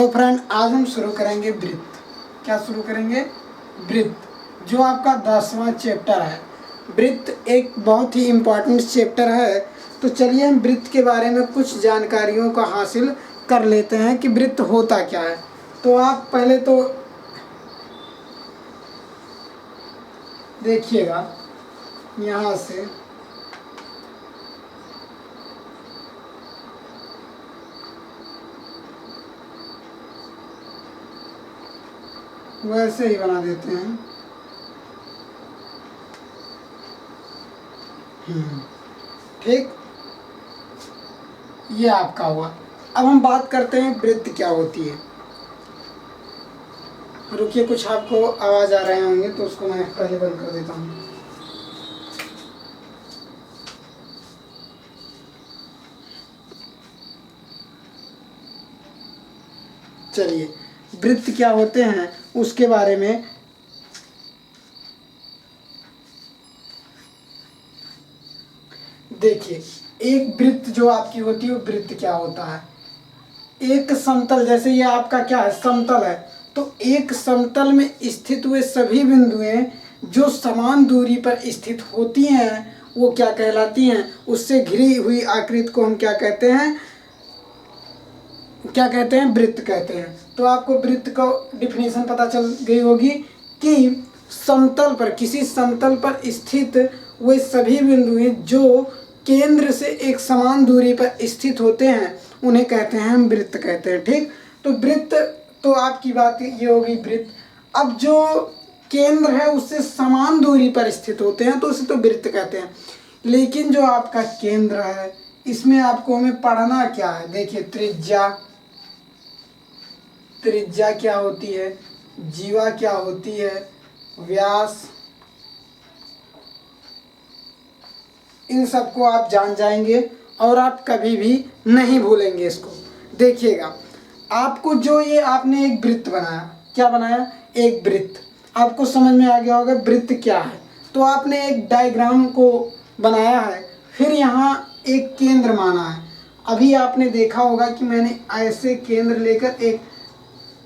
तो फ्रेंड आज हम शुरू करेंगे वृत्त। क्या शुरू करेंगे? वृत्त, जो आपका 10वां चैप्टर है। वृत्त एक बहुत ही इम्पोर्टेंट चैप्टर है। तो चलिए हम वृत्त के बारे में कुछ जानकारियों का हासिल कर लेते हैं कि वृत्त होता क्या है। तो आप पहले तो देखिएगा यहाँ से वैसे ही बना देते हैं। ठीक, ये आपका हुआ। अब हम बात करते हैं वृत्त क्या होती है। रुकिए, कुछ आपको आवाज़ आ रहे होंगे तो उसको मैं पहले बंद कर देता हूँ। चलिए, वृत्त क्या होते हैं उसके बारे में देखिए। एक वृत्त जो आपकी होती है वो वृत्त क्या होता है? एक समतल, जैसे ये आपका क्या है, समतल है। तो एक समतल में स्थित हुए सभी बिंदुएं जो समान दूरी पर स्थित होती हैं वो क्या कहलाती हैं? उससे घिरी हुई आकृति को हम क्या कहते हैं? क्या कहते हैं? वृत्त कहते हैं। तो आपको वृत्त का डिफिनीशन पता चल गई होगी कि समतल पर, किसी समतल पर स्थित वे सभी बिंदुएं जो केंद्र से एक समान दूरी पर स्थित होते हैं उन्हें कहते हैं, हम वृत्त कहते हैं। ठीक, तो वृत्त, तो आपकी बात ये होगी वृत्त। अब जो केंद्र है उससे समान दूरी पर स्थित होते हैं तो उसे तो वृत्त कहते हैं। लेकिन जो आपका केंद्र है इसमें आपको हमें पढ़ना क्या है? देखिए, त्रिज्या, त्रिज्या क्या होती है, जीवा क्या होती है, व्यास, इन सबको आप जान जाएंगे और आप कभी भी नहीं भूलेंगे इसको। देखिएगा, आपको जो ये आपने एक वृत्त बनाया, क्या बनाया? एक वृत्त। आपको समझ में आ गया होगा वृत्त क्या है। तो आपने एक डायग्राम को बनाया है, फिर यहाँ एक केंद्र माना है। अभी आपने देखा होगा कि मैंने ऐसे केंद्र लेकर एक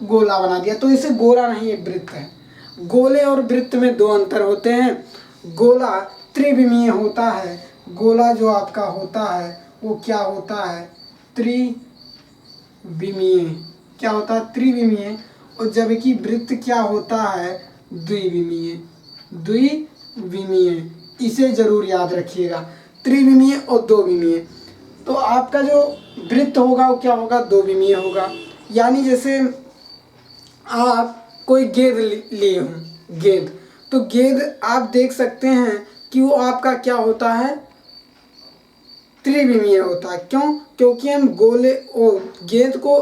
गोला बना दिया, तो इसे गोला नहीं, ये वृत्त है। गोले और वृत्त में दो अंतर होते हैं। गोला त्रिविमीय होता है। गोला जो आपका होता है वो क्या होता है? त्रिविमीय। क्या होता है? त्रिविमीय। और जबकि वृत्त क्या होता है? द्विविमीय। द्विविमीय, इसे जरूर याद रखिएगा, त्रिविमीय और दो विमीय। तो आपका जो वृत्त होगा वो क्या होगा? दो विमीय होगा। यानी जैसे आप कोई गेंद लिए हो, गेंद, तो गेंद आप देख सकते हैं कि वो आपका क्या होता है? त्रिविमीय होता है। क्यों? क्योंकि हम गोले और गेंद को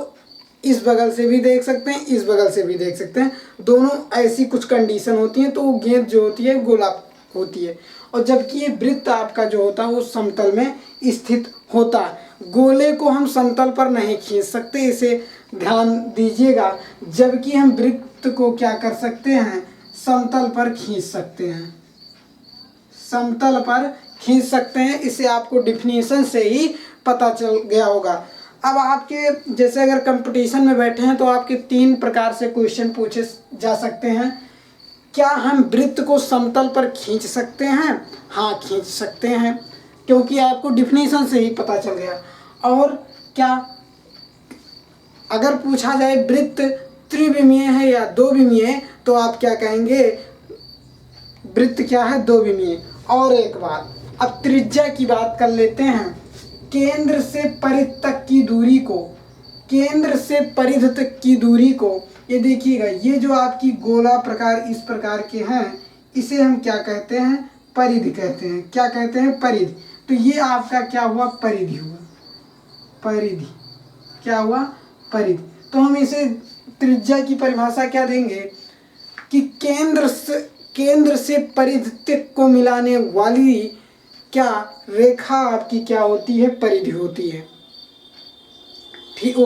इस बगल से भी देख सकते हैं, इस बगल से भी देख सकते हैं। दोनों ऐसी कुछ कंडीशन होती हैं तो वो गेंद जो होती है गोला होती है। और जबकि ये वृत्त आपका जो होता है वो समतल में स्थित होता है। गोले को हम समतल पर नहीं खींच सकते, इसे ध्यान दीजिएगा। जबकि हम वृत्त को क्या कर सकते हैं? समतल पर खींच सकते हैं, समतल पर खींच सकते हैं। इसे आपको डिफिनीशन से ही पता चल गया होगा। अब आपके जैसे अगर कंपटीशन में बैठे हैं तो आपके 3 प्रकार से क्वेश्चन पूछे जा सकते हैं। क्या हम वृत्त को समतल पर खींच सकते हैं? हाँ, खींच सकते हैं, क्योंकि आपको डिफिनीशन से ही पता चल गया। और क्या अगर पूछा जाए वृत्त त्रिविमीय है या दो विमीय, तो आप क्या कहेंगे? वृत्त क्या है? दो विमीय। और एक बात, अब त्रिज्या की बात कर लेते हैं। केंद्र से परिध तक की दूरी को, केंद्र से परिध तक की दूरी को, ये देखिएगा, ये जो आपकी गोला प्रकार इस प्रकार के हैं इसे हम क्या कहते हैं? परिधि कहते हैं। क्या कहते हैं? परिधि। तो ये आपका क्या हुआ? परिधि हुआ। परिधि क्या हुआ? परिधि। तो हम इसे त्रिज्या की परिभाषा क्या देंगे कि केंद्र से परिध तक को मिलाने वाली क्या रेखा आपकी क्या होती है? परिधि होती है। ठीक,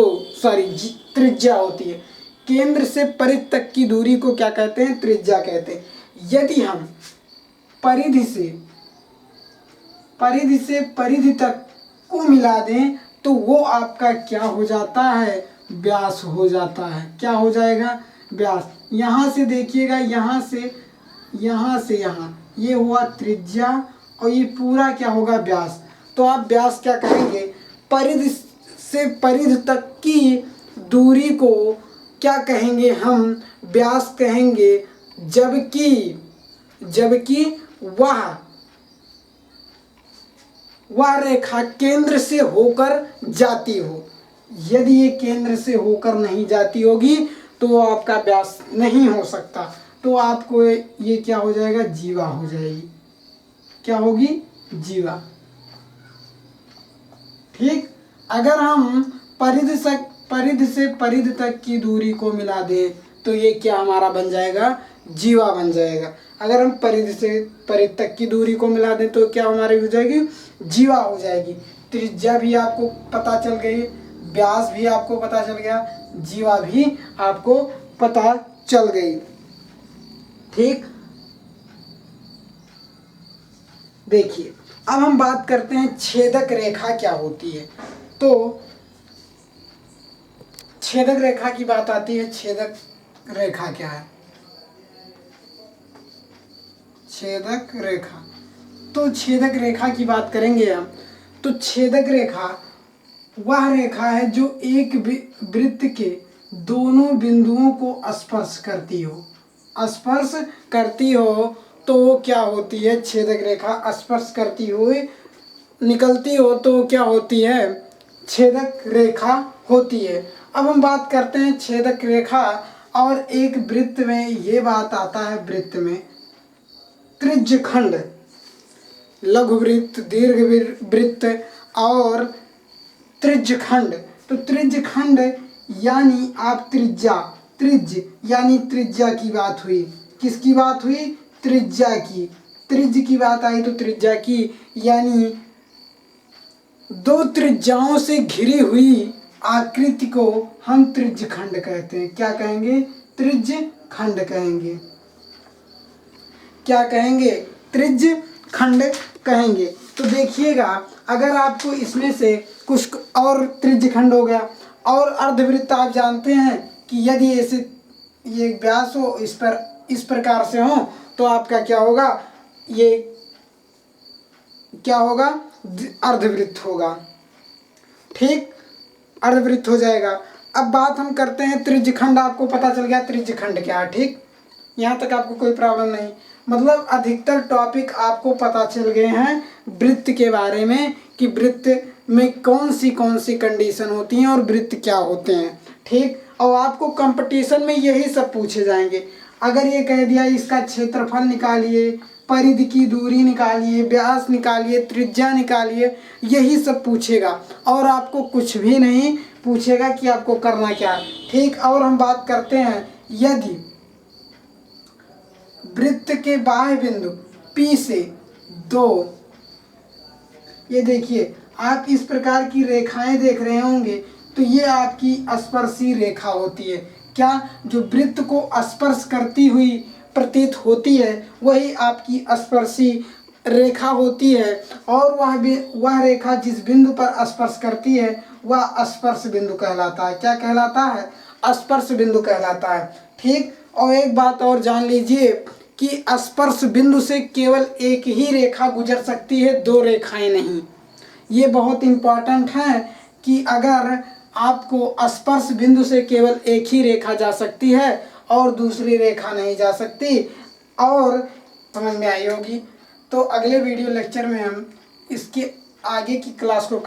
त्रिज्या होती है। केंद्र से परिध तक की दूरी को क्या कहते हैं? त्रिज्या कहते हैं। यदि हम परिधि से परिधि तक को मिला दें तो वो आपका क्या हो जाता है? व्यास हो जाता है। क्या हो जाएगा? व्यास। यहाँ से देखिएगा, यहाँ से यहाँ ये हुआ त्रिज्या और ये पूरा क्या होगा? व्यास। तो आप व्यास क्या कहेंगे? परिधि से परिधि तक की दूरी को क्या कहेंगे? हम व्यास कहेंगे, जबकि वह रेखा केंद्र से होकर जाती हो। यदि ये केंद्र से होकर नहीं जाती होगी तो आपका व्यास नहीं हो सकता। तो आपको ये क्या हो जाएगा? जीवा हो जाएगी। क्या होगी? जीवा। ठीक। अगर हम परिधि से परिधि तक की दूरी को मिला दें तो ये क्या हमारा बन जाएगा? जीवा बन जाएगा। अगर हम परिधि से परिधि तक की दूरी को मिला दें तो क्या हमारी हो जाएगी? जीवा हो जाएगी। त्रिज्या भी आपको पता चल गई, व्यास भी आपको पता चल गया, जीवा भी आपको पता चल गई। ठीक। देखिए, अब हम बात करते हैं छेदक रेखा क्या होती है। तो छेदक रेखा की बात आती है। छेदक रेखा क्या है? छेदक रेखा, तो छेदक रेखा की बात करेंगे हम। तो छेदक रेखा वह रेखा है जो एक वृत्त के दोनों बिंदुओं को स्पर्श करती हो। तो क्या होती है? छेदक रेखा स्पर्श करती हुई निकलती हो तो क्या होती है? छेदक रेखा होती है। अब हम बात करते हैं छेदक रेखा और एक वृत्त में। ये बात आता है वृत्त में त्रिज्यखंड, लघु वृत्त, दीर्घ वृत्त और त्रिज्यखंड। तो त्रिज्यखंड यानी आप त्रिज्य यानी त्रिज्या की बात हुई। किसकी बात हुई? त्रिज्या की। त्रिज्य की बात आई तो त्रिज्या की, यानी दो त्रिज्याओं से घिरी हुई आकृति को हम त्रिज्यखंड कहते हैं। क्या कहेंगे? त्रिज्यखंड कहेंगे। क्या कहेंगे? त्रिज्यखंड कहेंगे। तो देखिएगा, अगर आपको इसमें से कुछ और त्रिज्यखंड हो गया और अर्धवृत्त आप जानते हैं कि यदि ऐसे ये व्यास हो इस प्रकार से हो तो आपका क्या होगा? ये क्या होगा? अर्धवृत्त होगा। ठीक। अर्धवृत्त हो जाएगा। अब बात हम करते हैं त्रिज्यखंड। आपको पता चल गया त्रिज्यखंड क्या है। ठीक। यहाँ तक आपको कोई प्रॉब्लम नहीं। मतलब अधिकतर टॉपिक आपको पता चल गए हैं वृत्त के बारे में कि वृत्त में कौन सी कंडीशन होती हैं और वृत्त क्या होते हैं। ठीक। और आपको कंपटीशन में यही सब पूछे जाएंगे। अगर ये कह दिया इसका क्षेत्रफल निकालिए, परिधि की दूरी निकालिए, व्यास निकालिए, त्रिज्या निकालिए, यही सब पूछेगा और आपको कुछ भी नहीं पूछेगा कि आपको करना क्या है। ठीक। और हम बात करते हैं यदि वृत्त के बाह्य बिंदु P से दो, ये देखिए आप इस प्रकार की रेखाएं देख रहे होंगे तो ये आपकी स्पर्शी रेखा होती है। क्या? जो वृत्त को स्पर्श करती हुई प्रतीत होती है वही आपकी स्पर्शी रेखा होती है। और वह रेखा जिस बिंदु पर स्पर्श करती है वह स्पर्श बिंदु कहलाता है। क्या कहलाता है? स्पर्श बिंदु कहलाता है। ठीक। और एक बात और जान लीजिए कि स्पर्श बिंदु से केवल एक ही रेखा गुजर सकती है, दो रेखाएं नहीं। ये बहुत इम्पॉर्टेंट है कि अगर आपको स्पर्श बिंदु से केवल एक ही रेखा जा सकती है और दूसरी रेखा नहीं जा सकती। और समझ में आई होगी। तो अगले वीडियो लेक्चर में हम इसके आगे की क्लास को